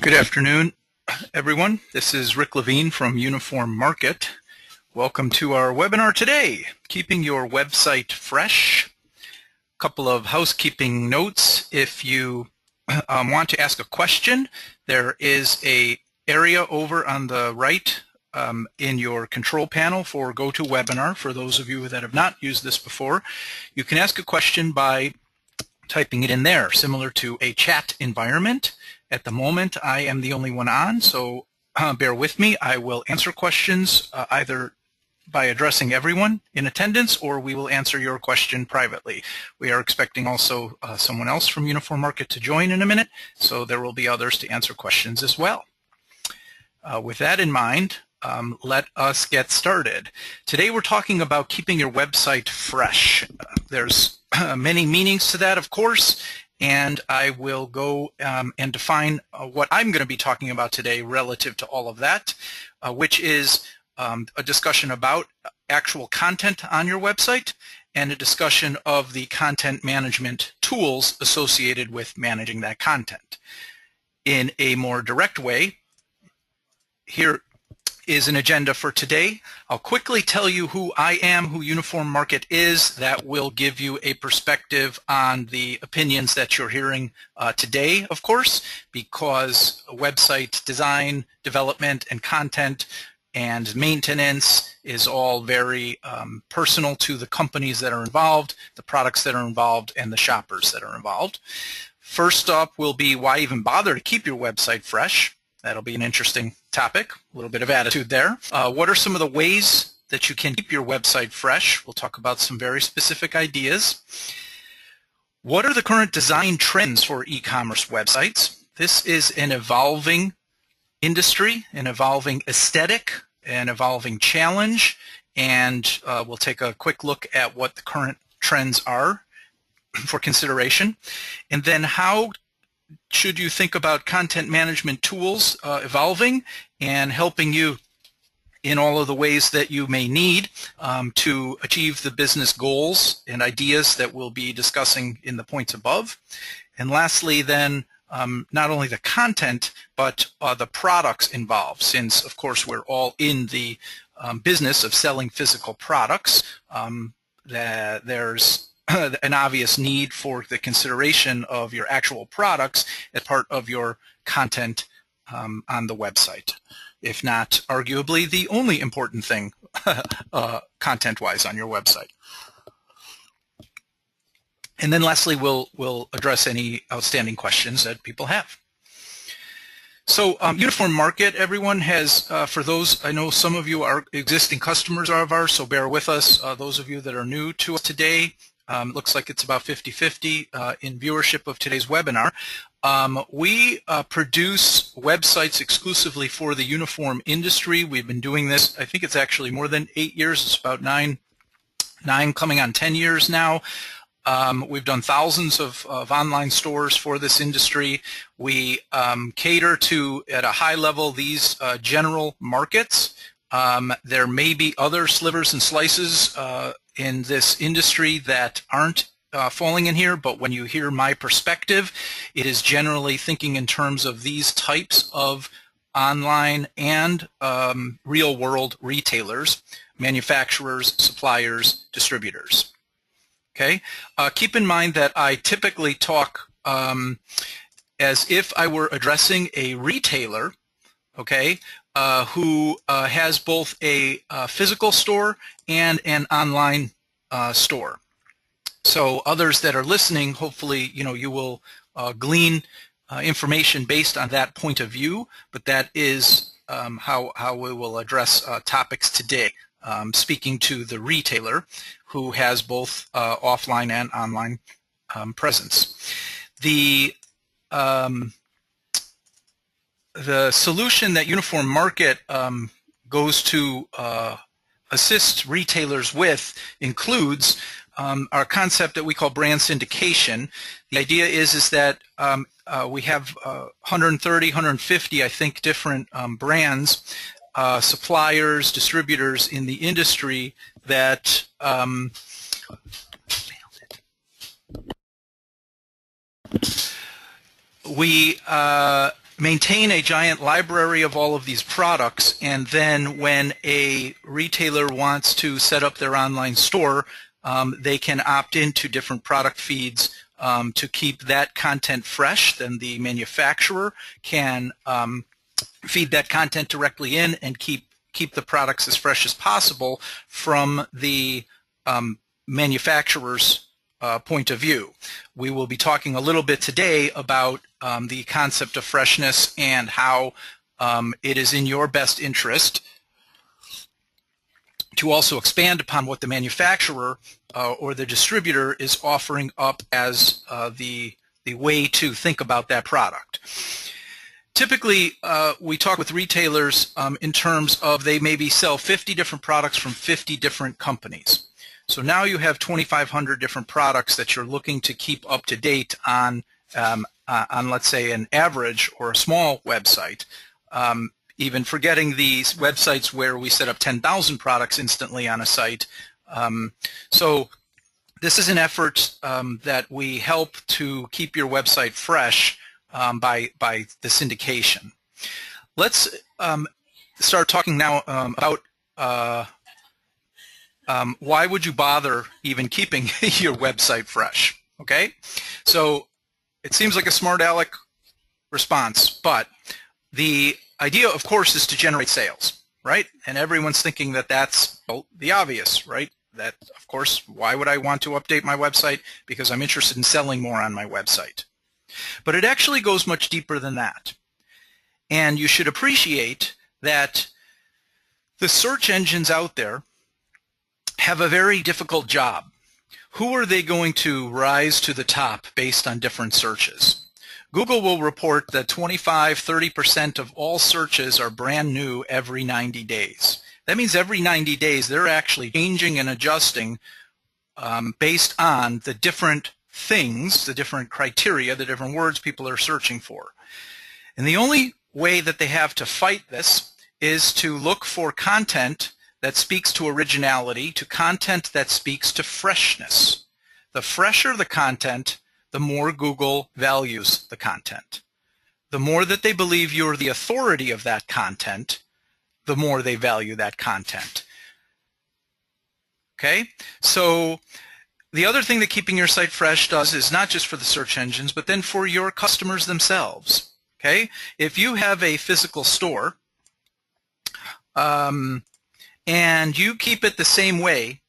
Good afternoon, everyone. This is Rick Levine from UniformMarket. Welcome to our webinar today, Keeping Your Website Fresh. A couple of housekeeping notes. If you want to ask a question, there is an area over on the right in your control panel for GoToWebinar. For those of you that have not used this before, you can ask a question by typing it in there, similar to a chat environment. At the moment, I am the only one on, so bear with me. I will answer questions either by addressing everyone in attendance, or we will answer your question privately. We are expecting also someone else from UniformMarket to join in a minute, so there will be others to answer questions as well. With that in mind, let us get started. Today we're talking about keeping your website fresh. There's many meanings to that, of course, and I will go and define what I'm going to be talking about today relative to all of that, which is a discussion about actual content on your website and a discussion of the content management tools associated with managing that content. In a more direct way, here is an agenda for today. I'll quickly tell you who I am, who UniformMarket is. That will give you a perspective on the opinions that you're hearing today, of course, because website design, development, and content and maintenance is all very personal to the companies that are involved, the products that are involved, and the shoppers that are involved. First up will be why even bother to keep your website fresh. That'll be an interesting topic, a little bit of attitude there. What are some of the ways that you can keep your website fresh? We'll talk about some very specific ideas. What are the current design trends for e-commerce websites? This is an evolving industry, an evolving aesthetic, an evolving challenge, and we'll take a quick look at what the current trends are for consideration. And then how should you think about content management tools evolving and helping you in all of the ways that you may need to achieve the business goals and ideas that we'll be discussing in the points above. And lastly then, not only the content, but the products involved, since of course we're all in the business of selling physical products. There's an obvious need for the consideration of your actual products as part of your content on the website, if not arguably the only important thing content-wise on your website. And then lastly, we'll address any outstanding questions that people have. So UniformMarket, everyone has, for those, I know some of you are existing customers of ours, so bear with us. Those of you that are new to us today, looks like it's about 50-50 in viewership of today's webinar. We produce websites exclusively for the uniform industry. We've been doing this, I think it's actually more than 8 years. It's about nine coming on 10 years now. We've done thousands of online stores for this industry. We cater to, at a high level, these general markets. There may be other slivers and slices in this industry that aren't falling in here, but when you hear my perspective, it is generally thinking in terms of these types of online and real-world retailers, manufacturers, suppliers, distributors. Okay. Keep in mind that I typically talk as if I were addressing a retailer, okay, who has both a physical store and an online store. So others that are listening, hopefully, you will glean information based on that point of view. But that is how we will address topics today. Speaking to the retailer who has both offline and online presence. The solution that UniformMarket goes to assist retailers with includes our concept that we call brand syndication. The idea is that we have 130, 150, I think, different brands, suppliers, distributors in the industry that we maintain a giant library of all of these products, and then when a retailer wants to set up their online store, they can opt into different product feeds to keep that content fresh. Then the manufacturer can feed that content directly in and keep the products as fresh as possible from the manufacturer's point of view. We will be talking a little bit today about the concept of freshness and how it is in your best interest to also expand upon what the manufacturer or the distributor is offering up as the way to think about that product. Typically, we talk with retailers in terms of they maybe sell 50 different products from 50 different companies. So now you have 2,500 different products that you're looking to keep up to date on let's say, an average or a small website. Even forgetting these websites where we set up 10,000 products instantly on a site. So this is an effort that we help to keep your website fresh by the syndication. Let's start talking now about why would you bother even keeping your website fresh, okay? So it seems like a smart aleck response, but the idea, of course, is to generate sales, right? And everyone's thinking that that's the obvious, right? That, of course, why would I want to update my website? Because I'm interested in selling more on my website. But it actually goes much deeper than that. And you should appreciate that the search engines out there have a very difficult job. Who are they going to rise to the top based on different searches? Google will report that 25–30% of all searches are brand new every 90 days. That means every 90 days they're actually changing and adjusting based on the different things, the different criteria, the different words people are searching for. And the only way that they have to fight this is to look for content that speaks to originality, to content that speaks to freshness. The fresher the content, the more Google values the content. The more that they believe you're the authority of that content, the more they value that content. Okay? So the other thing that keeping your site fresh does is not just for the search engines, but then for your customers themselves. Okay? If you have a physical store, and you keep it the same way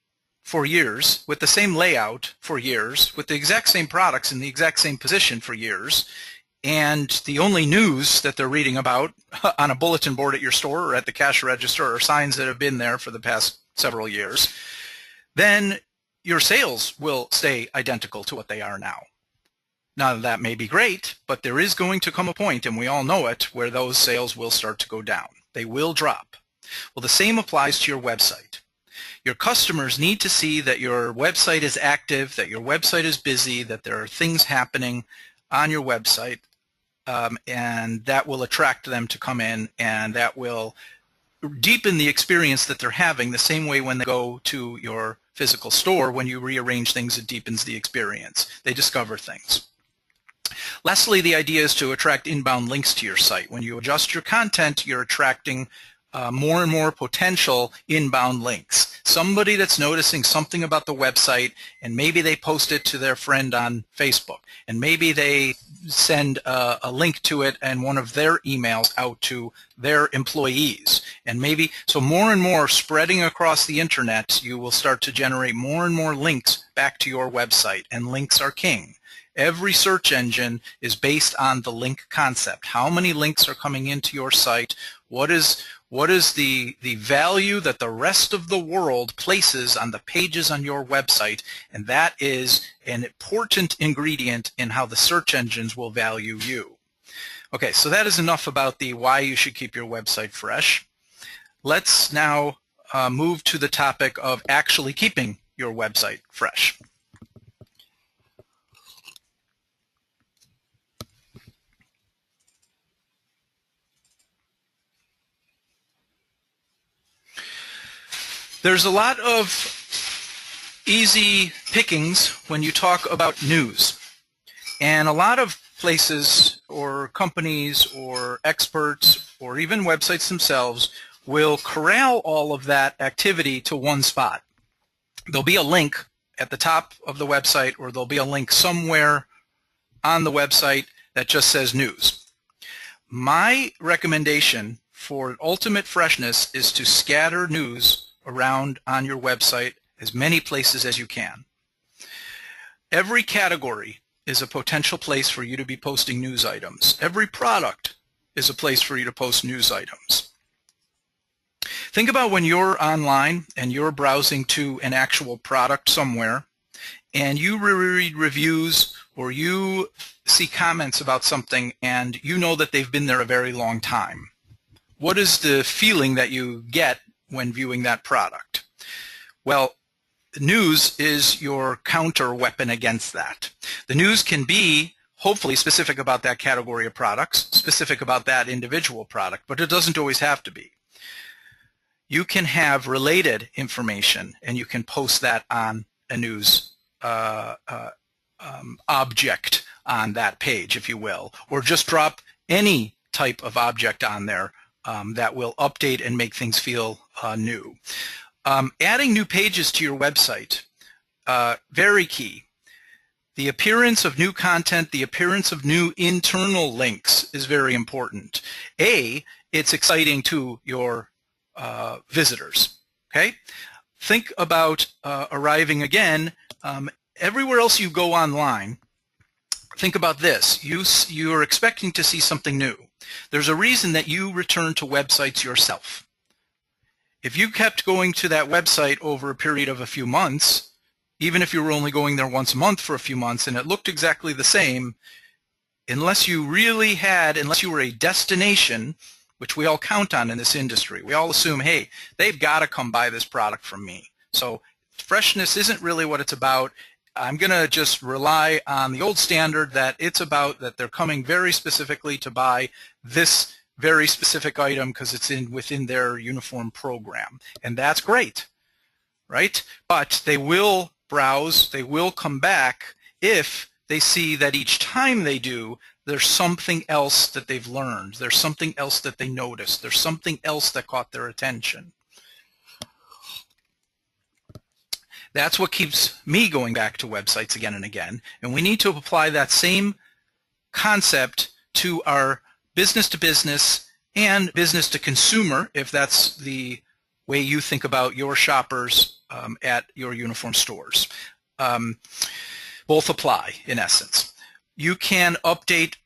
for years, with the same layout for years, with the exact same products in the exact same position for years, and the only news that they're reading about on a bulletin board at your store or at the cash register are signs that have been there for the past several years, then your sales will stay identical to what they are now. Now, that may be great, but there is going to come a point, and we all know it, where those sales will start to go down. They will drop. Well, the same applies to your website. Your customers need to see that your website is active, that your website is busy, that there are things happening on your website, and that will attract them to come in, and that will deepen the experience that they're having the same way when they go to your physical store. When you rearrange things, it deepens the experience. They discover things. Lastly, the idea is to attract inbound links to your site. When you adjust your content, you're attracting more and more potential inbound links. Somebody that's noticing something about the website, and maybe they post it to their friend on Facebook, and maybe they send a link to it and one of their emails out to their employees. And maybe, so more and more spreading across the internet, you will start to generate more and more links back to your website, and links are king. Every search engine is based on the link concept. How many links are coming into your site? What is the value that the rest of the world places on the pages on your website? And that is an important ingredient in how the search engines will value you. Okay, so that is enough about the why you should keep your website fresh. Let's now move to the topic of actually keeping your website fresh. There's a lot of easy pickings when you talk about news. And a lot of places or companies or experts or even websites themselves will corral all of that activity to one spot. There'll be a link at the top of the website, or there'll be a link somewhere on the website that just says news. My recommendation for ultimate freshness is to scatter news around on your website as many places as you can. Every category is a potential place for you to be posting news items. Every product is a place for you to post news items. Think about when you're online and you're browsing to an actual product somewhere and you read reviews or you see comments about something and you know that they've been there a very long time. What is the feeling that you get when viewing that product? Well, news is your counter weapon against that. The news can be hopefully specific about that category of products, specific about that individual product, but it doesn't always have to be. You can have related information and you can post that on a news object on that page, if you will, or just drop any type of object on there that will update and make things feel new. Adding new pages to your website, very key. The appearance of new content, the appearance of new internal links is very important. It's exciting to your visitors. Okay? Think about arriving again. Everywhere else you go online, think about this. You're expecting to see something new. There's a reason that you return to websites yourself. If you kept going to that website over a period of a few months, even if you were only going there once a month for a few months and it looked exactly the same, unless you were a destination, which we all count on in this industry, we all assume, hey, they've got to come buy this product from me. So freshness isn't really what it's about. I'm going to just rely on the old standard that it's about that they're coming very specifically to buy this very specific item because it's within their uniform program. And that's great, right? But they will browse, they will come back if they see that each time they do, there's something else that they've learned. There's something else that they noticed. There's something else that caught their attention. That's what keeps me going back to websites again and again. And we need to apply that same concept to our business to business and business to consumer, if that's the way you think about your shoppers at your uniform stores. Both apply in essence. You can update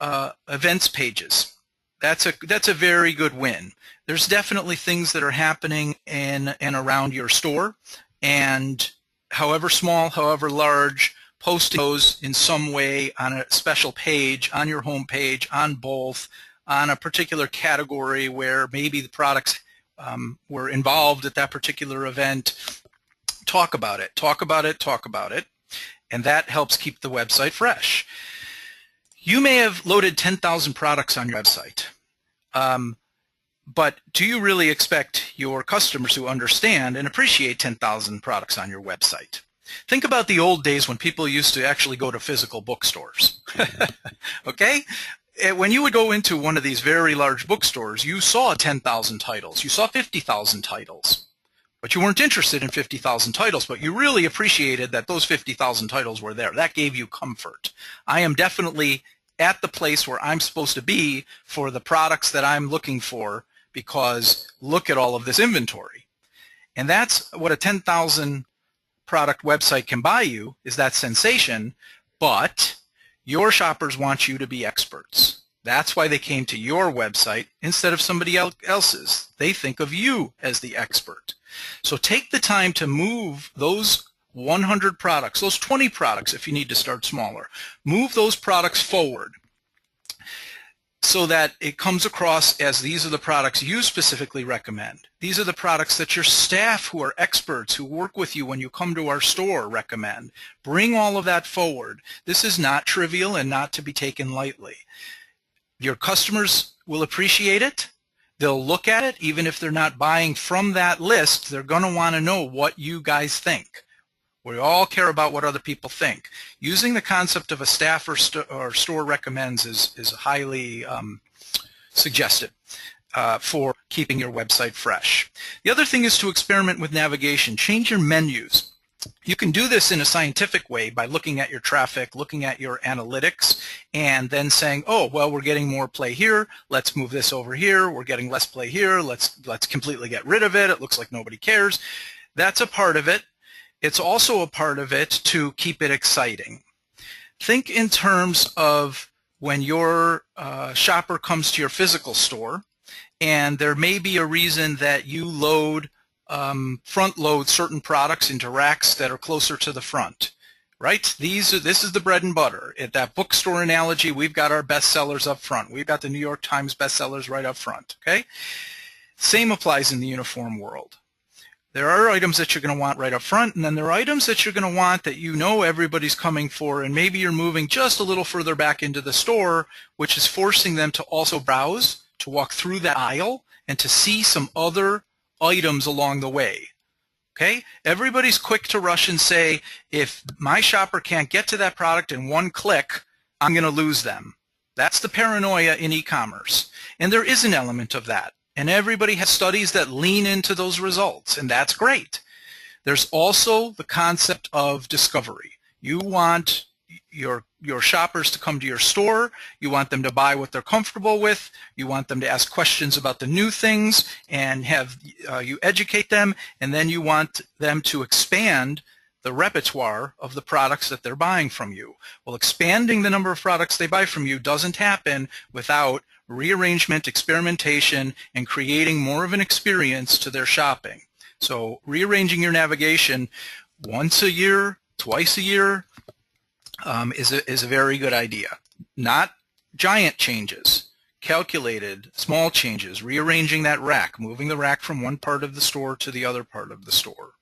events pages. That's a very good win. There's definitely things that are happening in and around your store, and however small, however large, posting those in some way on a special page, on your home page, on both, on a particular category where maybe the products were involved at that particular event. Talk about it, talk about it, talk about it, and that helps keep the website fresh. You may have loaded 10,000 products on your website, but do you really expect your customers to understand and appreciate 10,000 products on your website? Think about the old days when people used to actually go to physical bookstores. Okay? When you would go into one of these very large bookstores, you saw 10,000 titles. You saw 50,000 titles. But you weren't interested in 50,000 titles, but you really appreciated that those 50,000 titles were there. That gave you comfort. I am definitely at the place where I'm supposed to be for the products that I'm looking for, because look at all of this inventory. And that's what a 10,000 product website can buy you, is that sensation, but your shoppers want you to be experts. That's why they came to your website instead of somebody else's. They think of you as the expert. So take the time to move those 100 products, those 20 products if you need to start smaller. Move those products forward so that it comes across as these are the products you specifically recommend. These are the products that your staff who are experts, who work with you when you come to our store, recommend. Bring all of that forward. This is not trivial and not to be taken lightly. Your customers will appreciate it. They'll look at it. Even if they're not buying from that list, they're going to want to know what you guys think. We all care about what other people think. Using the concept of a staff or store recommends is highly suggested for keeping your website fresh. The other thing is to experiment with navigation. Change your menus. You can do this in a scientific way by looking at your traffic, looking at your analytics, and then saying, oh, well, we're getting more play here. Let's move this over here. We're getting less play here. Let's completely get rid of it. It looks like nobody cares. That's a part of it. It's also a part of it to keep it exciting. Think in terms of when your shopper comes to your physical store, and there may be a reason that you front load certain products into racks that are closer to the front, right? This is the bread and butter. At that bookstore analogy, we've got our bestsellers up front. We've got the New York Times bestsellers right up front, okay? Same applies in the uniform world. There are items that you're going to want right up front, and then there are items that you're going to want that you know everybody's coming for, and maybe you're moving just a little further back into the store, which is forcing them to also browse, to walk through that aisle, and to see some other items along the way. Okay? Everybody's quick to rush and say, if my shopper can't get to that product in one click, I'm going to lose them. That's the paranoia in e-commerce. And there is an element of that. And everybody has studies that lean into those results, and that's great. There's also the concept of discovery. You want your shoppers to come to your store. You want them to buy what they're comfortable with. You want them to ask questions about the new things and have you educate them, and then you want them to expand the repertoire of the products that they're buying from you. Well, expanding the number of products they buy from you doesn't happen without rearrangement, experimentation, and creating more of an experience to their shopping. So rearranging your navigation once a year, twice a year is a very good idea. Not giant changes, calculated small changes, rearranging that rack, moving the rack from one part of the store to the other part of the store.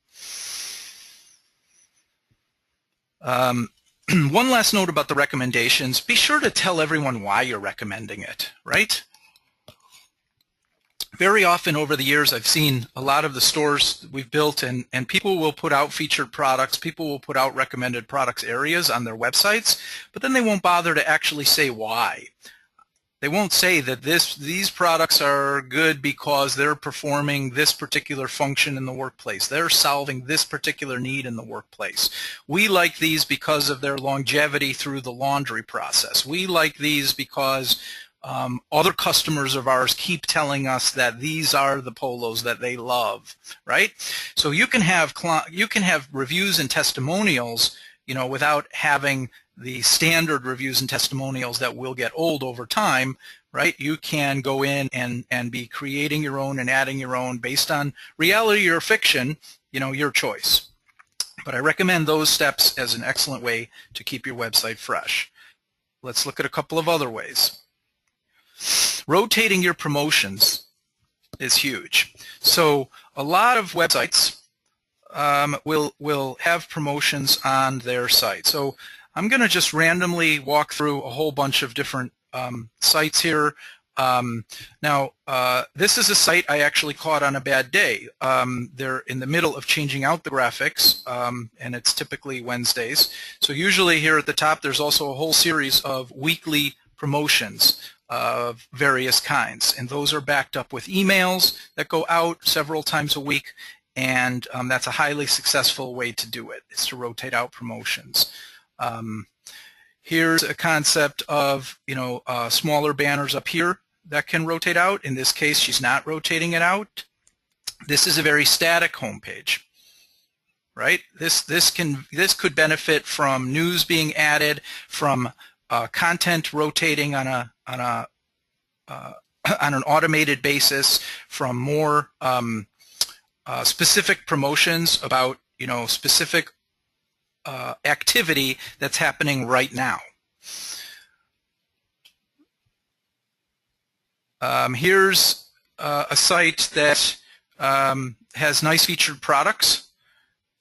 One last note about the recommendations. Be sure to tell everyone why you're recommending it, right? Very often over the years, I've seen a lot of the stores we've built, and people will put out featured products, people will put out recommended products areas on their websites, but then they won't bother to actually say why. They won't say that these products are good because they're performing this particular function in the workplace. They're solving this particular need in the workplace. We like these because of their longevity through the laundry process. We like these because other customers of ours keep telling us that these are the polos that they love, right? So you can have reviews and testimonials, you know, without having the standard reviews and testimonials that will get old over time, right? You can go in and be creating your own and adding your own based on reality or fiction, you know, your choice. But I recommend those steps as an excellent way to keep your website fresh. Let's look at a couple of other ways. Rotating your promotions is huge. So a lot of websites will have promotions on their site. So I'm going to just randomly walk through a whole bunch of different sites here. Now, this is a site I actually caught on a bad day. They're in the middle of changing out the graphics, and it's typically Wednesdays. So usually here at the top, there's also a whole series of weekly promotions of various kinds, and those are backed up with emails that go out several times a week, and that's a highly successful way to do it, is to rotate out promotions. Here's a concept of, you know, smaller banners up here that can rotate out. In this case, she's not rotating it out. This is a very static homepage, right? This could benefit from news being added, from content rotating on an automated basis, from more specific promotions about, you know, specific activity that's happening right now. Here's a site that has nice featured products.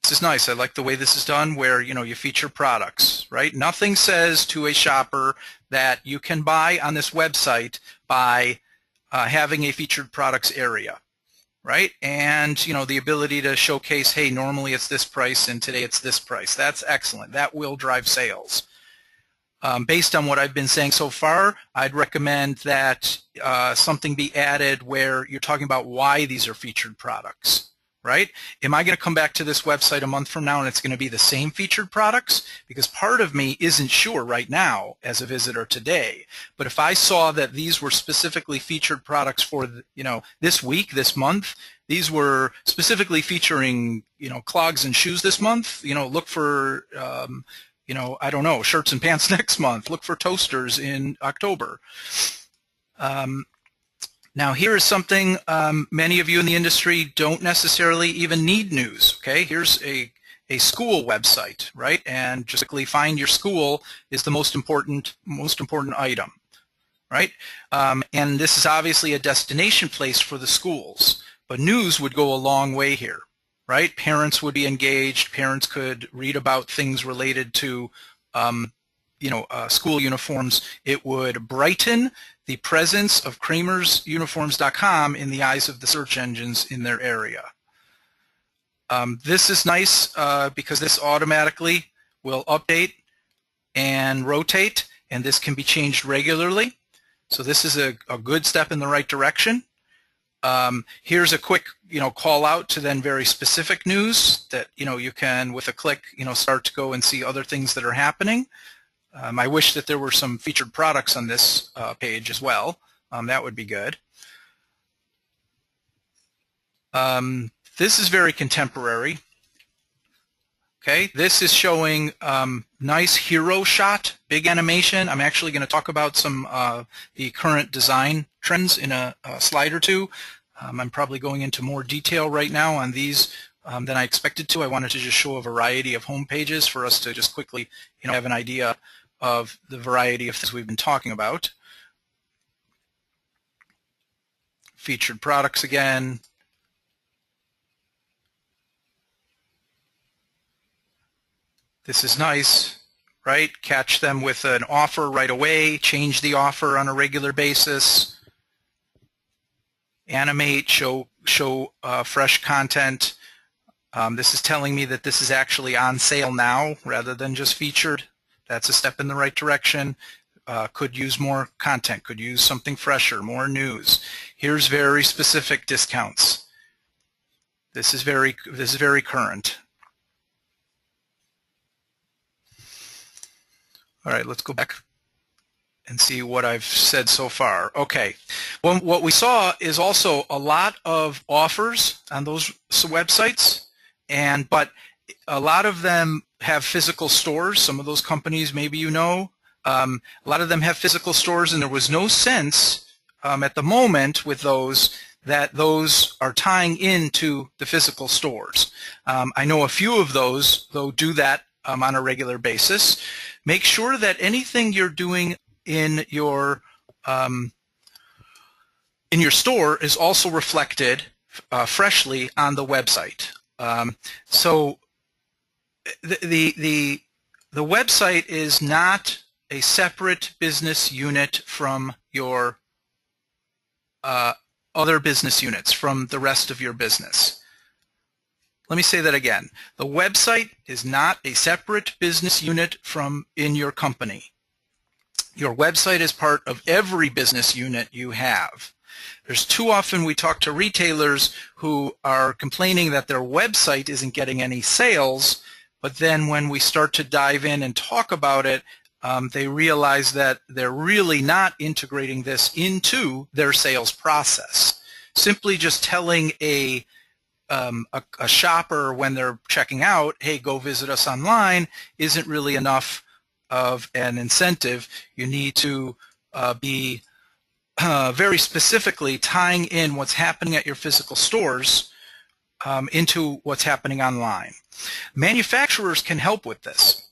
This is nice. I like the way this is done, where, you know, you feature products, right? Nothing says to a shopper that you can buy on this website by having a featured products area. right? And, you know, the ability to showcase, hey, normally it's this price and today it's this price. That's excellent. That will drive sales. Based on what I've been saying so far, I'd recommend that something be added where you're talking about why these are featured products, right? Am I going to come back to this website a month from now and it's going to be the same featured products? Because part of me isn't sure right now as a visitor today. But if I saw that these were specifically featured products for, you know, this week, this month, these were specifically featuring, you know, clogs and shoes this month, you know, look for you know, I don't know, shirts and pants next month. Look for toasters in October. Now here is something many of you in the industry don't necessarily even need news. Okay, here's a school website, right? And just quickly find your school is the most important item, right? And this is obviously a destination place for the schools, but news would go a long way here. Right? Parents would be engaged. Parents could read about things related to, you know, school uniforms. It would brighten the presence of kramersuniforms.com in the eyes of the search engines in their area. This is nice because this automatically will update and rotate, and this can be changed regularly. So this is a good step in the right direction. Here's a quick, you know, call out to then very specific news that, you know, you can with a click, you know, start to go and see other things that are happening. I wish that there were some featured products on this page as well. That would be good. This is very contemporary. Okay, this is showing nice hero shot, big animation. I'm actually going to talk about some the current design trends in a slide or two. I'm probably going into more detail right now on these than I expected to. I wanted to just show a variety of home pages for us to just quickly, you know, have an idea of the variety of things we've been talking about. Featured products again. This is nice, right? Catch them with an offer right away, change the offer on a regular basis, animate, show fresh content. This is telling me that this is actually on sale now rather than just featured. That's a step in the right direction. Could use more content, could use something fresher, more news. Here's very specific discounts. This is very current. All right, let's go back and see what I've said so far. Okay, well, what we saw is also a lot of offers on those websites, but a lot of them have physical stores. Some of those companies, maybe you know, a lot of them have physical stores, and there was no sense at the moment with those that those are tying into the physical stores. I know a few of those, though, do that on a regular basis. Make sure that anything you're doing in your store is also reflected freshly on the website. So the website is not a separate business unit from your other business units, from the rest of your business. Let me say that again. The website is not a separate business unit from in your company. Your website is part of every business unit you have. There's too often we talk to retailers who are complaining that their website isn't getting any sales, but then when we start to dive in and talk about it, they realize that they're really not integrating this into their sales process. Simply just telling a shopper when they're checking out, hey, go visit us online, isn't really enough of an incentive. You need to be very specifically tying in what's happening at your physical stores into what's happening online. Manufacturers can help with this.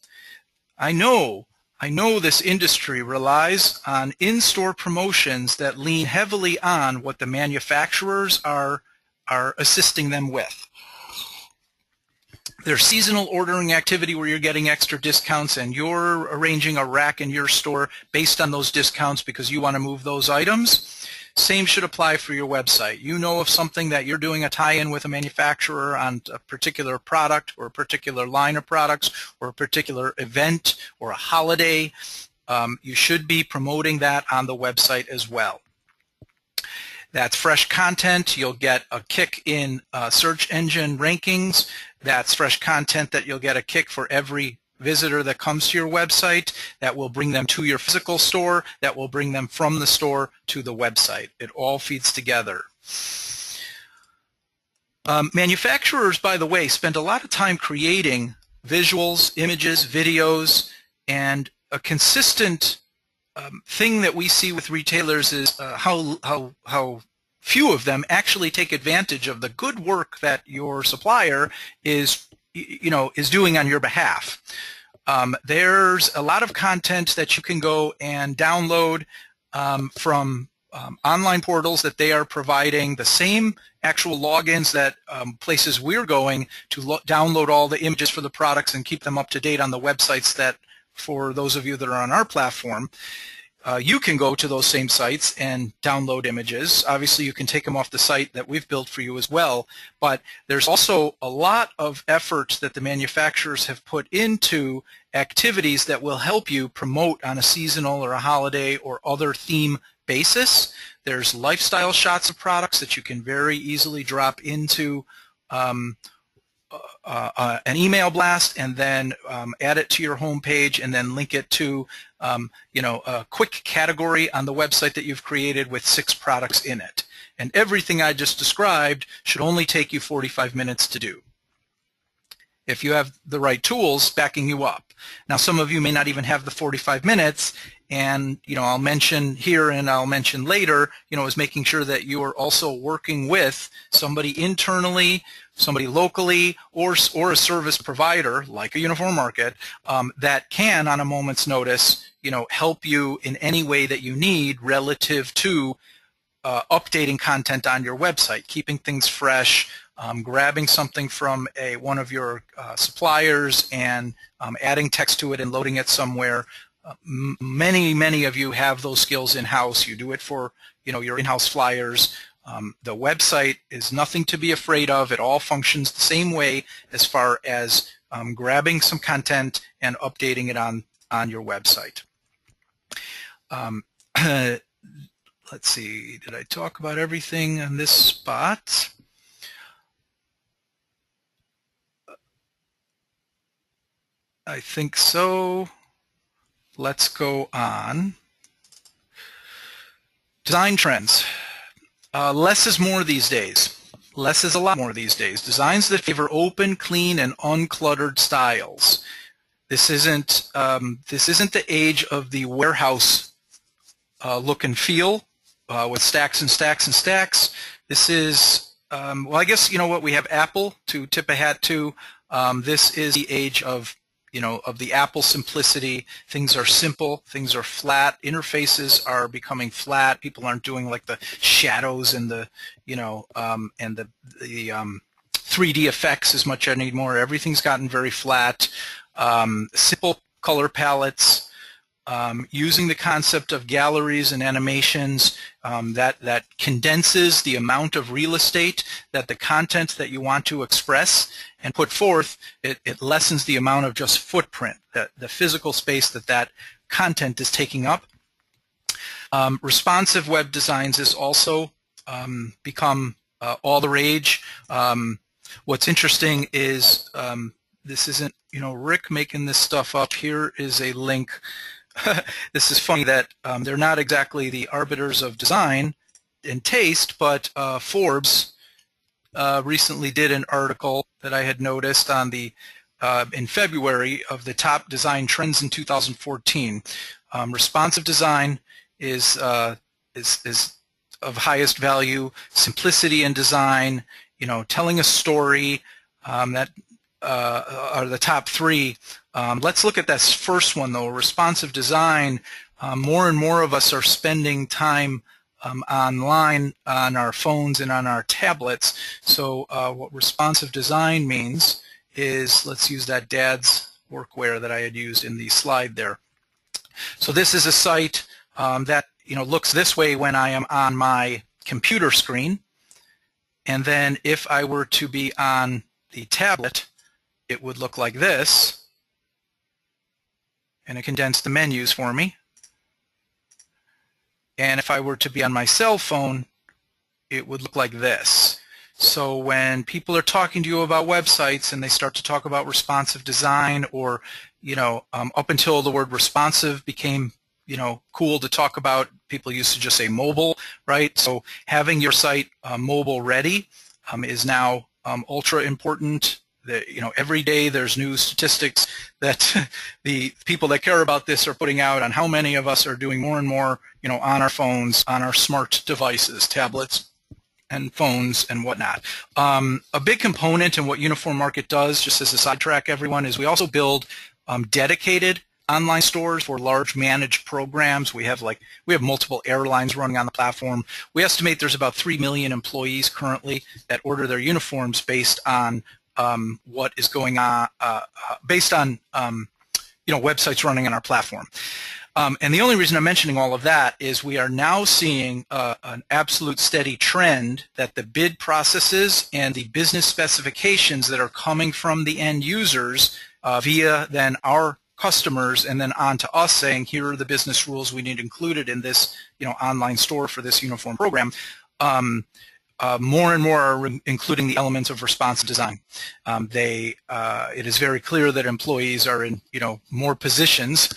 I know this industry relies on in-store promotions that lean heavily on what the manufacturers are assisting them with. There's seasonal ordering activity where you're getting extra discounts and you're arranging a rack in your store based on those discounts because you want to move those items. Same should apply for your website. You know of something that you're doing a tie-in with a manufacturer on a particular product or a particular line of products or a particular event or a holiday. You should be promoting that on the website as well. That's fresh content. You'll get a kick in search engine rankings. That's fresh content that you'll get a kick for every visitor that comes to your website. That will bring them to your physical store. That will bring them from the store to the website. It all feeds together. Manufacturers, by the way, spend a lot of time creating visuals, images, videos, and a consistent thing that we see with retailers is how few of them actually take advantage of the good work that your supplier is doing on your behalf. There's a lot of content that you can go and download from online portals that they are providing the same actual logins that places we're going to download all the images for the products and keep them up to date on the websites that, for those of you that are on our platform, you can go to those same sites and download images. Obviously, you can take them off the site that we've built for you as well, but there's also a lot of effort that the manufacturers have put into activities that will help you promote on a seasonal or a holiday or other theme basis. There's lifestyle shots of products that you can very easily drop into an email blast and then add it to your home page and then link it to a quick category on the website that you've created with 6 products in it. And everything I just described should only take you 45 minutes to do, if you have the right tools backing you up. Now, some of you may not even have the 45 minutes, and I'll mention here and I'll mention later, is making sure that you are also working with somebody internally, somebody locally, or a service provider like a UniformMarket that can, on a moment's notice, help you in any way that you need relative to updating content on your website, keeping things fresh, grabbing something from one of your suppliers and adding text to it and loading it somewhere. Many of you have those skills in-house. You do it for your in-house flyers. The website is nothing to be afraid of. It all functions the same way as far as grabbing some content and updating it on your website. Let's see, did I talk about everything on this spot? I think so. Let's go on. Design trends. Less is more these days. Less is a lot more these days. Designs that favor open, clean, and uncluttered styles. This isn't the age of the warehouse look and feel with stacks and stacks and stacks. This is well, I guess we have Apple to tip a hat to. This is the age of of the Apple simplicity. Things are simple, things are flat, interfaces are becoming flat. People aren't doing like the shadows and the and the 3D effects as much anymore. Everything's gotten very flat. Simple color palettes. Using the concept of galleries and animations that condenses the amount of real estate that the content that you want to express and put forth. It lessens the amount of just footprint, the physical space that content is taking up. Responsive web designs has also become all the rage. What's interesting is this isn't Rick making this stuff up. Here is a link. This is funny that they're not exactly the arbiters of design and taste, but Forbes recently did an article that I had noticed on the in February of the top design trends in 2014. Responsive design is of highest value. Simplicity in design, telling a story, that are the top 3. Let's look at this first one, though. Responsive design. More and more of us are spending time online on our phones and on our tablets. So what responsive design means is, let's use that dad's workwear that I had used in the slide there. So this is a site that looks this way when I am on my computer screen. And then if I were to be on the tablet, it would look like this. And it condensed the menus for me. And if I were to be on my cell phone, it would look like this. So when people are talking to you about websites and they start to talk about responsive design, or up until the word responsive became cool to talk about, people used to just say mobile, right? So having your site mobile ready is now ultra important. Every day there's new statistics that the people that care about this are putting out on how many of us are doing more and more, on our phones, on our smart devices, tablets, and phones and whatnot. A big component in what UniformMarket does, just as a sidetrack, everyone, is we also build dedicated online stores for large managed programs. We have multiple airlines running on the platform. We estimate there's about 3 million employees currently that order their uniforms based on what is going on, based on websites running on our platform. And the only reason I'm mentioning all of that is we are now seeing an absolute steady trend that the bid processes and the business specifications that are coming from the end users via then our customers and then on to us saying, here are the business rules we need included in this online store for this uniform program. More and more are including the elements of responsive design. It is very clear that employees are in more positions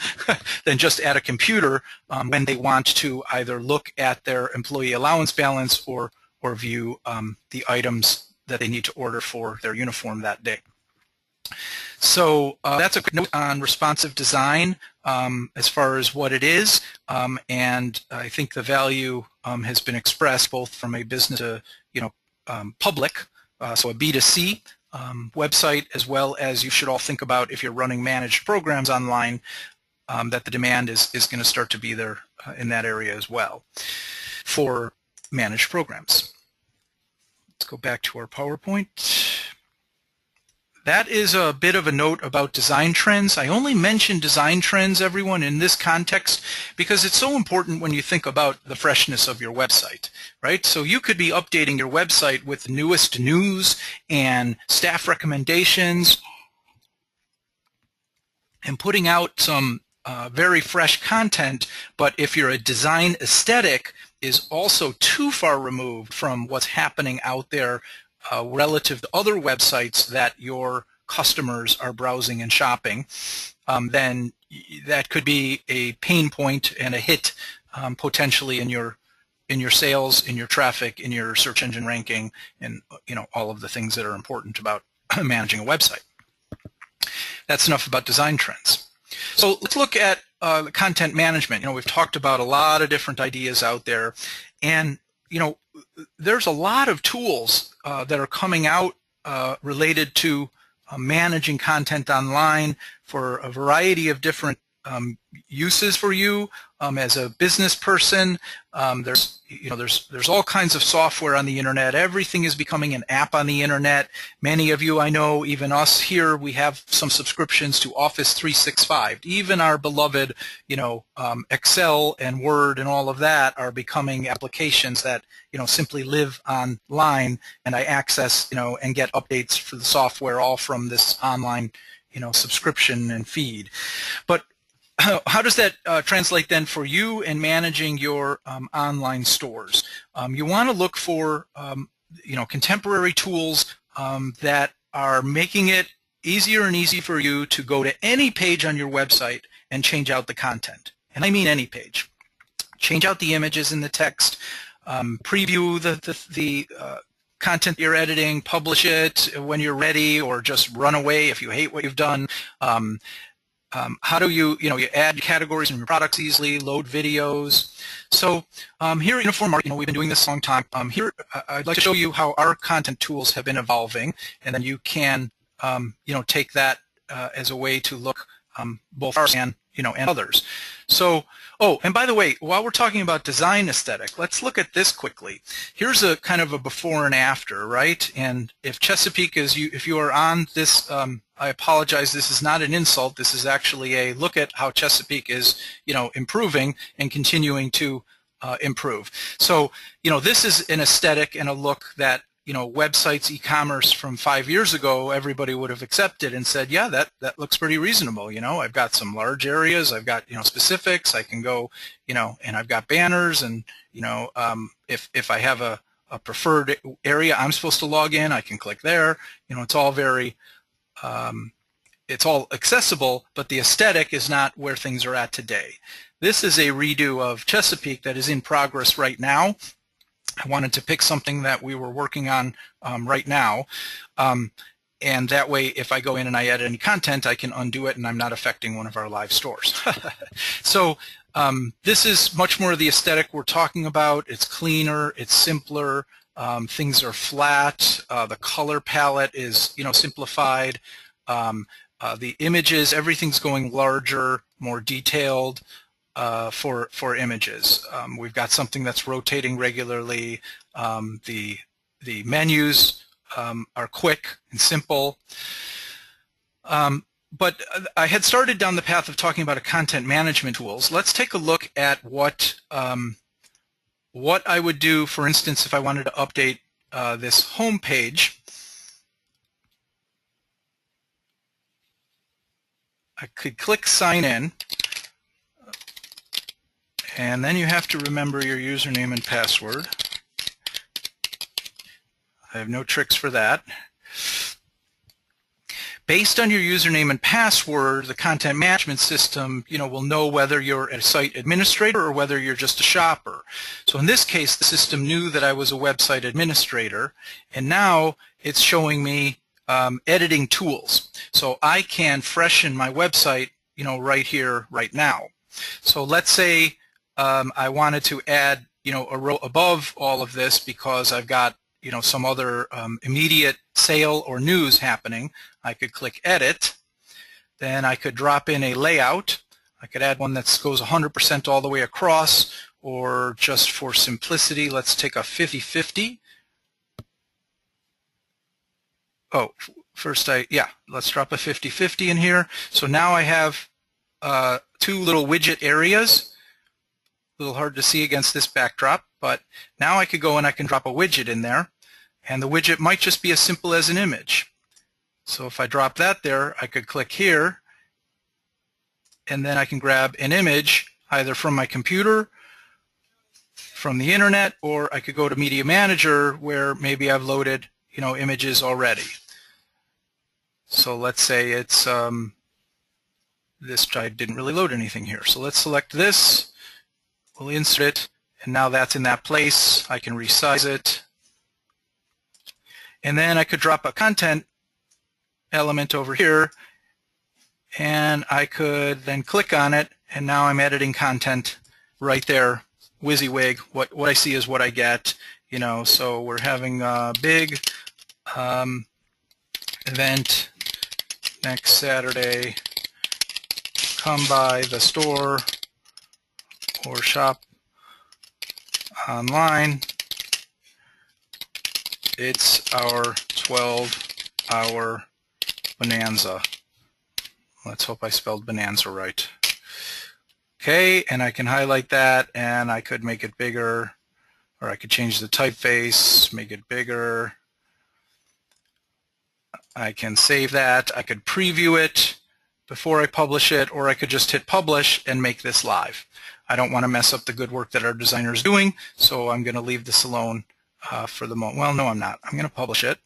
than just at a computer when they want to either look at their employee allowance balance or view the items that they need to order for their uniform that day. So that's a quick note on responsive design as far as what it is, and I think the value has been expressed both from a business to public, so a B2C website, as well as you should all think about if you're running managed programs online, that the demand is going to start to be there in that area as well for managed programs. Let's go back to our PowerPoint. That is a bit of a note about design trends. I only mention design trends, everyone, in this context because it's so important when you think about the freshness of your website, right? So you could be updating your website with the newest news and staff recommendations and putting out some very fresh content, but if your design aesthetic is also too far removed from what's happening out there relative to other websites that your customers are browsing and shopping, then that could be a pain point and a hit potentially in your sales, in your traffic, in your search engine ranking, and all of the things that are important about managing a website. That's enough about design trends. So let's look at content management. We've talked about a lot of different ideas out there, and there's a lot of tools that are coming out related to managing content online for a variety of different uses for you as a business person. There's all kinds of software on the internet. Everything is becoming an app on the internet. Many of you, I know, even us here, we have some subscriptions to Office 365. Even our beloved, Excel and Word and all of that are becoming applications that simply live online, and I access and get updates for the software all from this online subscription and feed. But how does that translate then for you in managing your online stores? You want to look for contemporary tools that are making it easier and easier for you to go to any page on your website and change out the content. And I mean any page. Change out the images and the text, preview the content you're editing, publish it when you're ready, or just run away if you hate what you've done. How do you add categories in your products easily, load videos. So here at UniformMarket, we've been doing this a long time. Here I'd like to show you how our content tools have been evolving, and then you can take that as a way to look both ours and others. So, and by the way, while we're talking about design aesthetic, let's look at this quickly. Here's a kind of a before and after, right? And if Chesapeake if you are on this, I apologize, this is not an insult. This is actually a look at how Chesapeake is, improving and continuing to improve. So, this is an aesthetic and a look that, websites, e-commerce from 5 years ago, everybody would have accepted and said, yeah, that looks pretty reasonable. I've got some large areas, I've got, specifics, I can go, and I've got banners, and, if I have a preferred area I'm supposed to log in, I can click there. It's all very, it's all accessible, but the aesthetic is not where things are at today. This is a redo of Chesapeake that is in progress right now. I wanted to pick something that we were working on right now, and that way if I go in and I edit any content, I can undo it and I'm not affecting one of our live stores. So this is much more of the aesthetic we're talking about. It's cleaner, it's simpler, things are flat, the color palette is simplified, the images, everything's going larger, more detailed. For images. We've got something that's rotating regularly. The menus are quick and simple. But I had started down the path of talking about content management tools. Let's take a look at what I would do, for instance, if I wanted to update this home page. I could click sign in. And then you have to remember your username and password. I have no tricks for that. Based on your username and password, the content management system, will know whether you're a site administrator or whether you're just a shopper. So in this case, the system knew that I was a website administrator, and now it's showing me editing tools. So I can freshen my website, right here, right now. So let's say I wanted to add, a row above all of this because I've got, some other immediate sale or news happening. I could click Edit. Then I could drop in a layout. I could add one that goes 100% all the way across, or just for simplicity, let's take a 50-50. Oh, first let's drop a 50-50 in here. So now I have two little widget areas. A little hard to see against this backdrop, but now I could go and I can drop a widget in there, and the widget might just be as simple as an image. So if I drop that there, I could click here, and then I can grab an image either from my computer, from the internet, or I could go to Media Manager where maybe I've loaded, images already. So let's say it's this I didn't really load anything here. So let's select this. We'll insert it, and now that's in that place. I can resize it. And then I could drop a content element over here, and I could then click on it, and now I'm editing content right there. WYSIWYG, what I see is what I get. So we're having a big event next Saturday. Come by the store or shop online. It's our 12-hour bonanza. Let's hope I spelled bonanza right. Okay, and I can highlight that, and I could make it bigger, or I could change the typeface, make it bigger. I can save that. I could preview it before I publish it, or I could just hit publish and make this live. I don't want to mess up the good work that our designer is doing, so I'm going to leave this alone for the moment. Well, no, I'm not. I'm going to publish it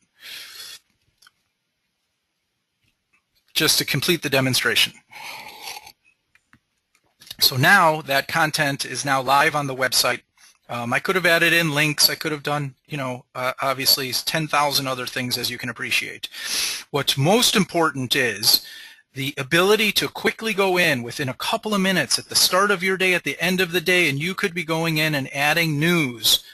just to complete the demonstration. So now that content is now live on the website. I could have added in links. I could have done, obviously 10,000 other things, as you can appreciate. What's most important is the ability to quickly go in within a couple of minutes at the start of your day, at the end of the day, and you could be going in and adding news.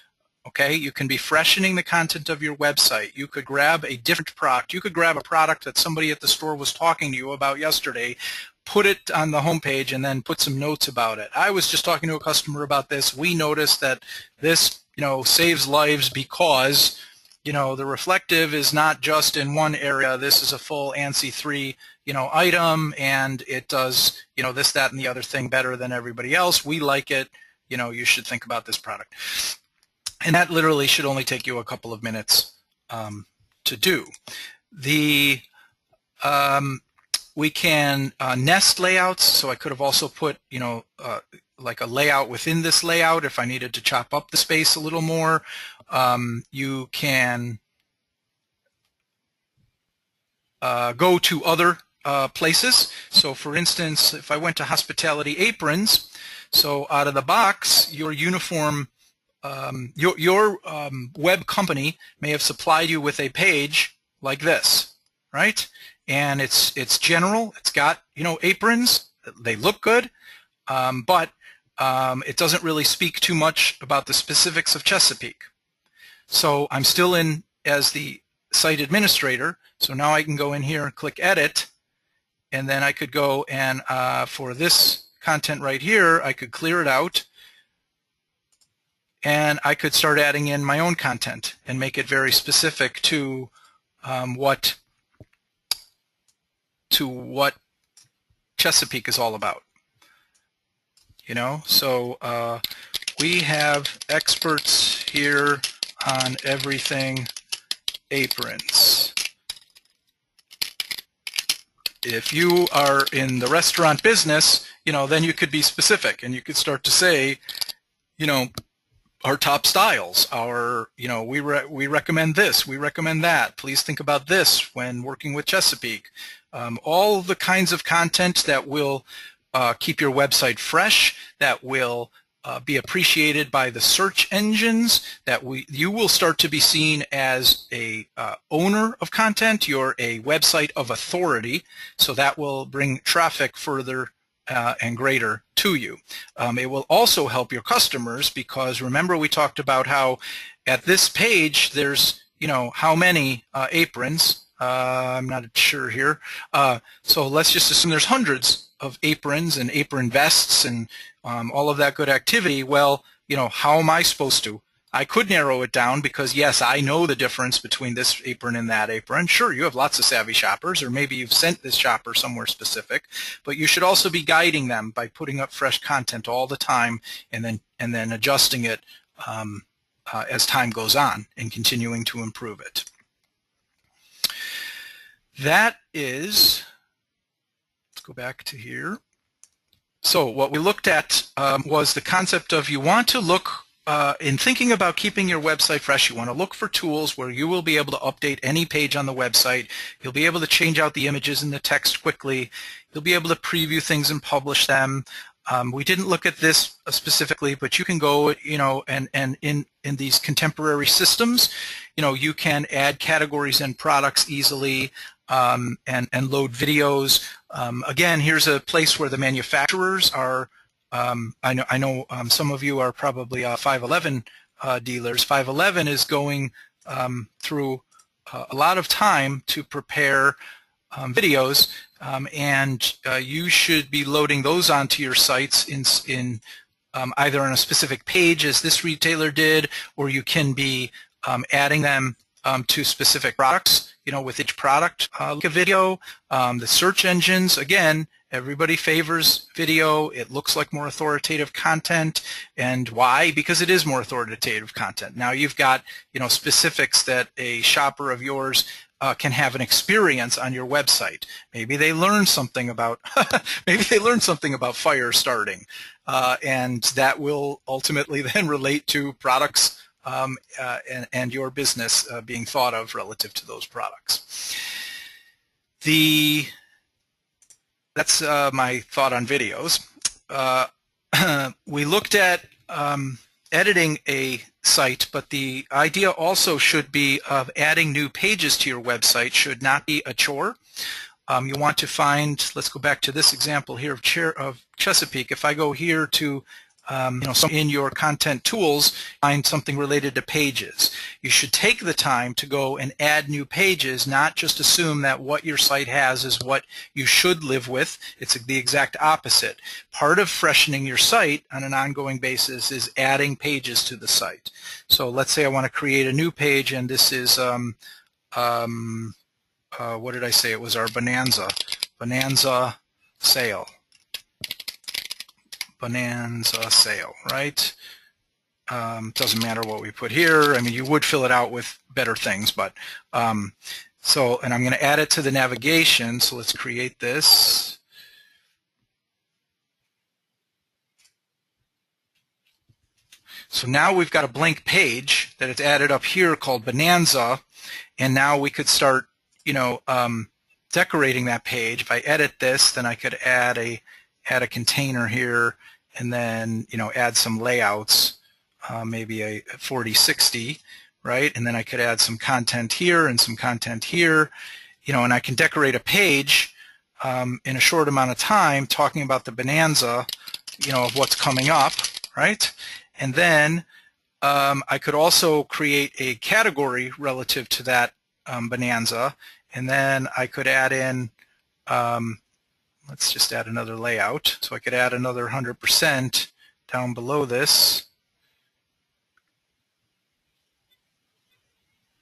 Okay, you can be freshening the content of your website. You could grab a different product. You could grab a product that somebody at the store was talking to you about yesterday, put it on the homepage, and then put some notes about it. I was just talking to a customer about this. We noticed that this, saves lives because, the reflective is not just in one area. This is a full ANSI 3, item, and it does, this, that, and the other thing better than everybody else. We like it. you should think about this product. And that literally should only take you a couple of minutes to do. We can nest layouts, so I could have also put, like a layout within this layout if I needed to chop up the space a little more. You can go to other places. So for instance, if I went to hospitality aprons, so out of the box, your uniform, your web company may have supplied you with a page like this, right? And it's general. It's got, aprons. They look good, but it doesn't really speak too much about the specifics of Chesapeake. So I'm still in as the site administrator. So now I can go in here and click edit, and then I could go and for this content right here, I could clear it out, and I could start adding in my own content and make it very specific to what Chesapeake is all about. So we have experts here on everything aprons. If you are in the restaurant business, then you could be specific, and you could start to say, our top styles, we recommend this, we recommend that. Please think about this when working with Chesapeake. All the kinds of content that will keep your website fresh, that will be appreciated by the search engines, that you will start to be seen as a owner of content. You're a website of authority, so that will bring traffic further and greater to you. It will also help your customers, because remember we talked about how at this page there's how many aprons. I'm not sure here. So let's just assume there's hundreds of aprons and apron vests and all of that good activity. Well, how am I supposed to? I could narrow it down, because yes, I know the difference between this apron and that apron. Sure, you have lots of savvy shoppers, or maybe you've sent this shopper somewhere specific, but you should also be guiding them by putting up fresh content all the time, and then adjusting it as time goes on and continuing to improve it. That is, let's go back to here. So what we looked at was the concept of, you want to look, in thinking about keeping your website fresh, you want to look for tools where you will be able to update any page on the website. You'll be able to change out the images and the text quickly. You'll be able to preview things and publish them. We didn't look at this specifically, but you can go, and in these contemporary systems, you can add categories and products easily, and load videos. Again, here's a place where the manufacturers are. I know some of you are probably 511 dealers. 511 is going through a lot of time to prepare videos, and you should be loading those onto your sites in either on a specific page, as this retailer did, or you can be adding them to specific products. With each product, like a video. The search engines, again, everybody favors video. It looks like more authoritative content. And why? Because it is more authoritative content. Now you've got, specifics that a shopper of yours can have an experience on your website. Maybe they learn something about fire starting, and that will ultimately then relate to products and your business being thought of relative to those products. That's my thought on videos. We looked at editing a site, but the idea also should be of adding new pages to your website should not be a chore. You want to find, let's go back to this example here of Chesapeake. If I go here to in your content tools, find something related to pages. You should take the time to go and add new pages, not just assume that what your site has is what you should live with. It's the exact opposite. Part of freshening your site on an ongoing basis is adding pages to the site. So let's say I want to create a new page, and this is, what did I say? It was our Bonanza sale. bonanza sale, right? Doesn't matter what we put here. I mean, you would fill it out with better things, but so, and I'm going to add it to the navigation. So let's create this. So now we've got a blank page that it's added up here called Bonanza, and now we could start, decorating that page. If I edit this, then I could add a container here, and then add some layouts, maybe a 40-60, right? And then I could add some content here and some content here, and I can decorate a page in a short amount of time, talking about the bonanza, of what's coming up, right? And then I could also create a category relative to that bonanza, and then I could add in, let's just add another layout. So I could add another 100% down below this.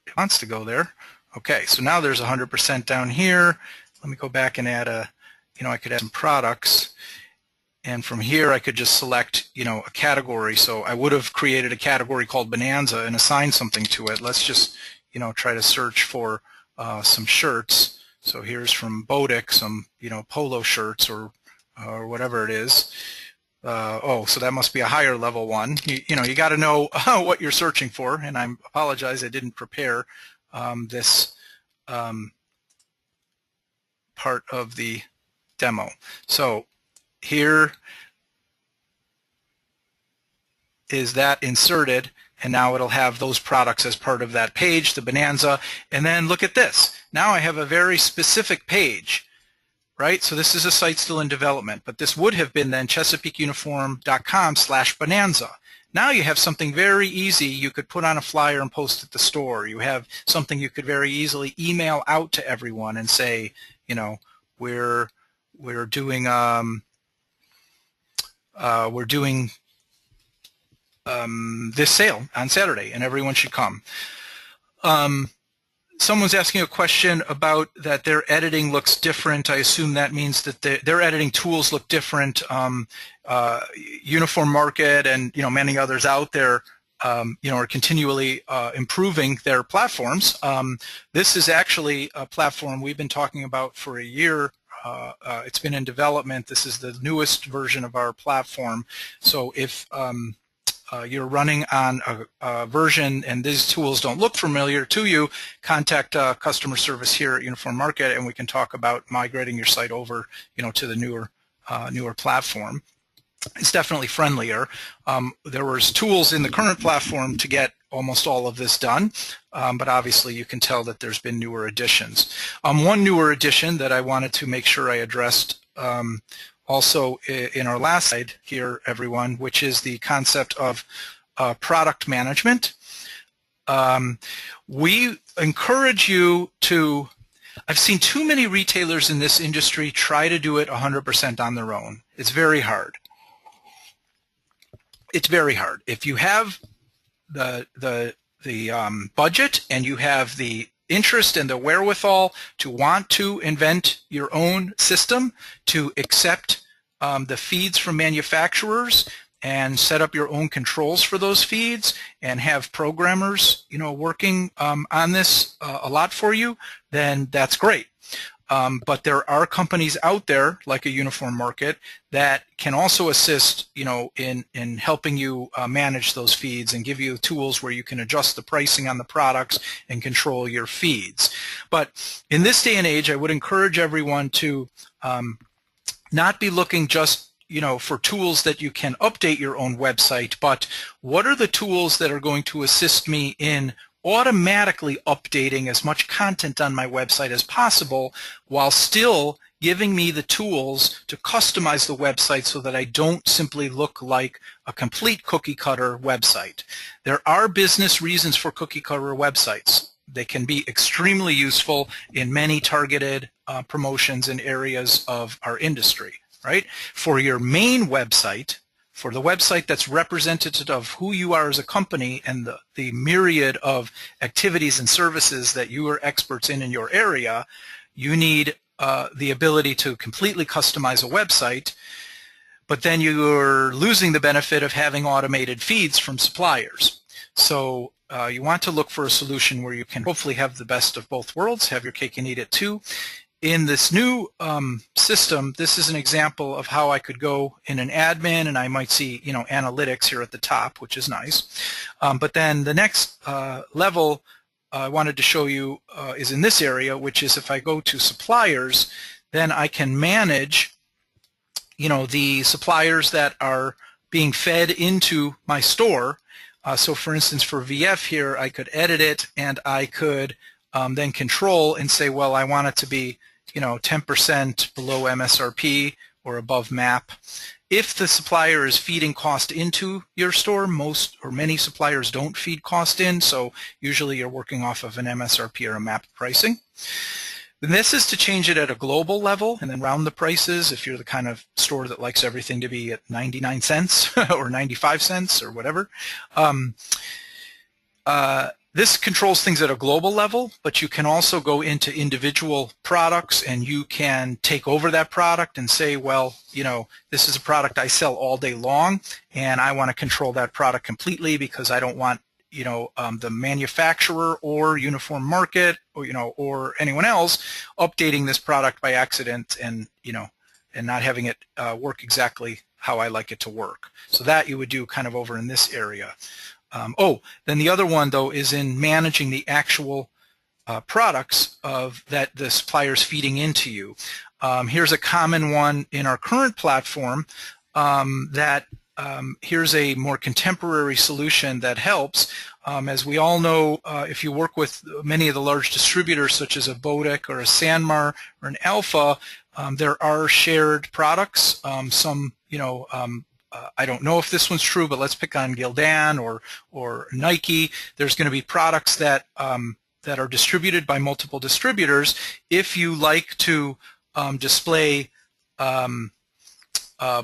It wants to go there. Okay, so now there's 100% down here. Let me go back and add I could add some products. And from here, I could just select, a category. So I would have created a category called Bonanza and assigned something to it. Let's just, try to search for some shirts. So here's from Bodic, some, polo shirts or whatever it is. So that must be a higher level one. You got to know what you're searching for. And I apologize, I didn't prepare this part of the demo. So here is that inserted, and now it'll have those products as part of that page, the Bonanza. And then look at this. Now I have a very specific page, right? So this is a site still in development, but this would have been then ChesapeakeUniform.com/Bonanza. Now you have something very easy you could put on a flyer and post at the store. You have something you could very easily email out to everyone and say, we're doing this sale on Saturday, and everyone should come. Someone's asking a question about that their editing looks different. I assume that means that their editing tools look different. UniformMarket and many others out there are continually improving their platforms. This is actually a platform we've been talking about for a year. It's been in development. This is the newest version of our platform. So if you're running on a version and these tools don't look familiar to you, contact customer service here at UniformMarket, and we can talk about migrating your site over, to the newer platform. It's definitely friendlier. There was tools in the current platform to get almost all of this done, but obviously you can tell that there's been newer additions. One newer addition that I wanted to make sure I addressed also in our last slide here, everyone, which is the concept of product management. We encourage you to, I've seen too many retailers in this industry try to do it 100% on their own. It's very hard. It's very hard. If you have the budget and you have the interest and the wherewithal to want to invent your own system, to accept the feeds from manufacturers and set up your own controls for those feeds and have programmers, working on this a lot for you, then that's great. But there are companies out there like a UniformMarket that can also assist, in helping you manage those feeds and give you tools where you can adjust the pricing on the products and control your feeds. But in this day and age, I would encourage everyone to not be looking just for tools that you can update your own website, but what are the tools that are going to assist me in automatically updating as much content on my website as possible while still giving me the tools to customize the website so that I don't simply look like a complete cookie cutter website. There are business reasons for cookie cutter websites. They can be extremely useful in many targeted promotions in areas of our industry, right? For your main website, for the website that's representative of who you are as a company and the myriad of activities and services that you are experts in your area, you need the ability to completely customize a website. but then you're losing the benefit of having automated feeds from suppliers. So you want to look for a solution where you can hopefully have the best of both worlds, have your cake and eat it too. In this new system, this is an example of how I could go in an admin and I might see, analytics here at the top, which is nice. But then the next level I wanted to show you is in this area, which is if I go to suppliers, then I can manage, the suppliers that are being fed into my store. So for instance, for VF here, I could edit it and I could then control and say, well, I want it to be 10% below MSRP or above MAP. If the supplier is feeding cost into your store, most or many suppliers don't feed cost in, so usually you're working off of an MSRP or a MAP pricing. Then this is to change it at a global level and then round the prices if you're the kind of store that likes everything to be at 99 cents or 95 cents or whatever. This controls things at a global level, but you can also go into individual products and you can take over that product and say, well, this is a product I sell all day long and I want to control that product completely because I don't want, the manufacturer or UniformMarket or anyone else updating this product by accident and, and not having it work exactly how I like it to work. So that you would do kind of over in this area. Then the other one, though, is in managing the actual products that the supplier's feeding into you. Here's a common one in our current platform here's a more contemporary solution that helps. As we all know, if you work with many of the large distributors such as a Bodek or a Sanmar or an Alpha, there are shared products. Some, I don't know if this one's true, but let's pick on Gildan or Nike. There's going to be products that that are distributed by multiple distributors. If you like to display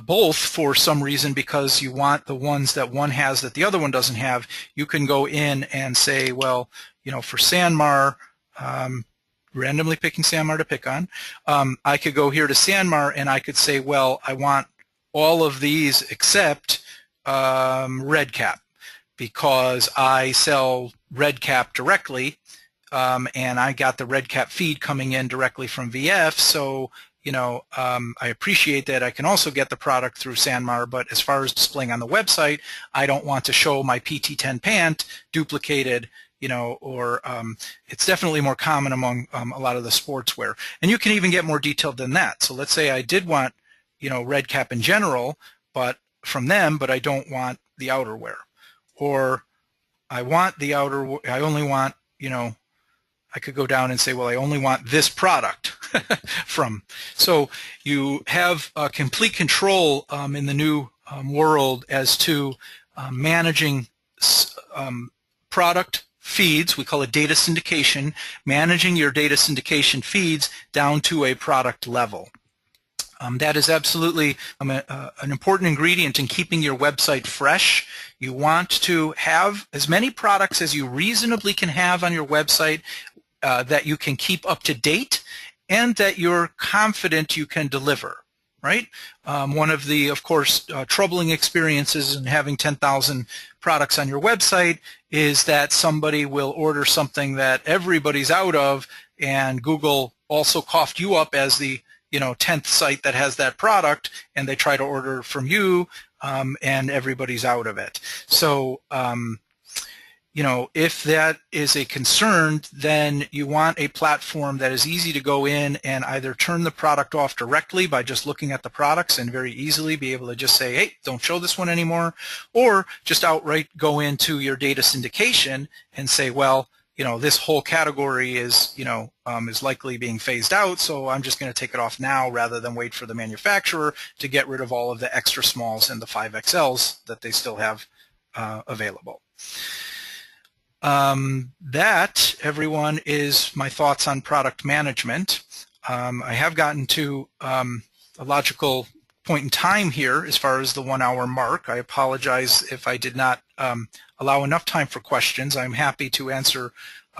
both for some reason because you want the ones that one has that the other one doesn't have, you can go in and say, well, for Sanmar, randomly picking Sanmar to pick on, I could go here to Sanmar and I could say, well, I want all of these except red cap because I sell red cap directly and I got the red cap feed coming in directly from VF, so I appreciate that I can also get the product through Sanmar, but as far as displaying on the website, I don't want to show my PT10 pant duplicated, or it's definitely more common among a lot of the sportswear. And you can even get more detailed than that. So let's say I did want, red cap in general, but from them, but I don't want the outerwear. Or I want the I only want, I could go down and say, well, I only want this product from. So you have complete control in the new world as to managing product feeds. We call it data syndication, managing your data syndication feeds down to a product level. That is absolutely an important ingredient in keeping your website fresh. You want to have as many products as you reasonably can have on your website that you can keep up to date and that you're confident you can deliver, right? One of the, of course, troubling experiences in having 10,000 products on your website is that somebody will order something that everybody's out of and Google also coughed you up as the 10th site that has that product and they try to order from you and everybody's out of it. So if that is a concern, then you want a platform that is easy to go in and either turn the product off directly by just looking at the products and very easily be able to just say, hey, don't show this one anymore, or just outright go into your data syndication and say, well, this whole category is, is likely being phased out, so I'm just going to take it off now rather than wait for the manufacturer to get rid of all of the extra smalls and the 5XLs that they still have available. That, everyone, is my thoughts on product management. I have gotten to a logical point in time here as far as the 1 hour mark. I apologize if I did not allow enough time for questions. I'm happy to answer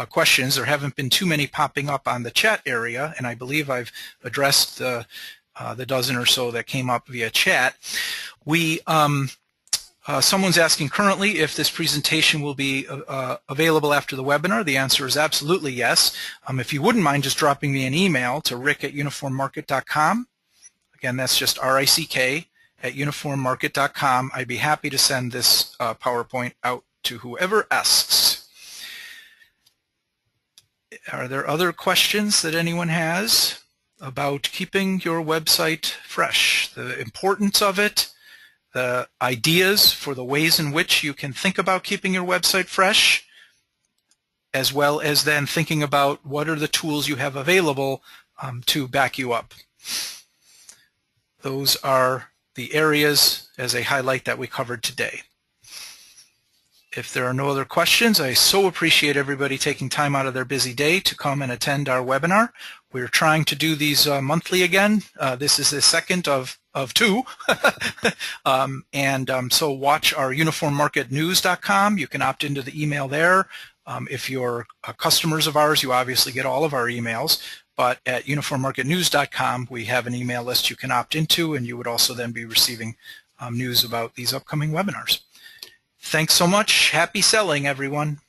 questions. There haven't been too many popping up on the chat area, and I believe I've addressed the the dozen or so that came up via chat. Someone's asking currently if this presentation will be available after the webinar. The answer is absolutely yes. If you wouldn't mind just dropping me an email to rick@uniformmarket.com. Again, that's just rick@uniformmarket.com. I'd be happy to send this PowerPoint out to whoever asks. Are there other questions that anyone has about keeping your website fresh? The importance of it, the ideas for the ways in which you can think about keeping your website fresh, as well as then thinking about what are the tools you have available to back you up. Those are the areas as a highlight that we covered today. If there are no other questions, I so appreciate everybody taking time out of their busy day to come and attend our webinar. We're trying to do these monthly again. This is the second of two. So watch our UniformMarketNews.com. You can opt into the email there. If you're customers of ours, you obviously get all of our emails. But at UniformMarketNews.com, we have an email list you can opt into, and you would also then be receiving news about these upcoming webinars. Thanks so much. Happy selling, everyone.